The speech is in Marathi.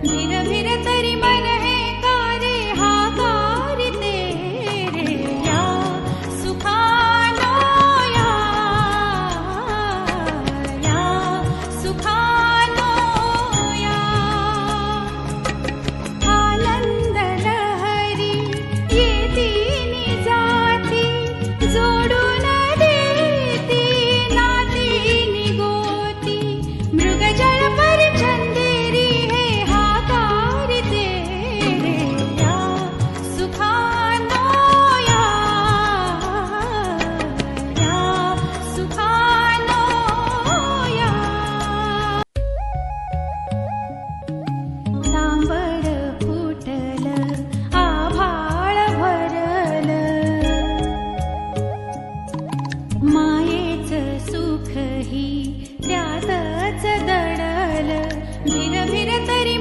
भिर भिर तरी मन हे कारे हाकारिते रे या सुखानो या सुखानो या आनंद लहरी येतीनी जाती जोडून देती नातीनी गोती मृगजळ परिचंदेरी हे हाकारिते रे या सुखानो या सुखानो या तांबड फुटल आभाळ भरल मायेच सुख ही त्यातच दडल भिर भिर तरी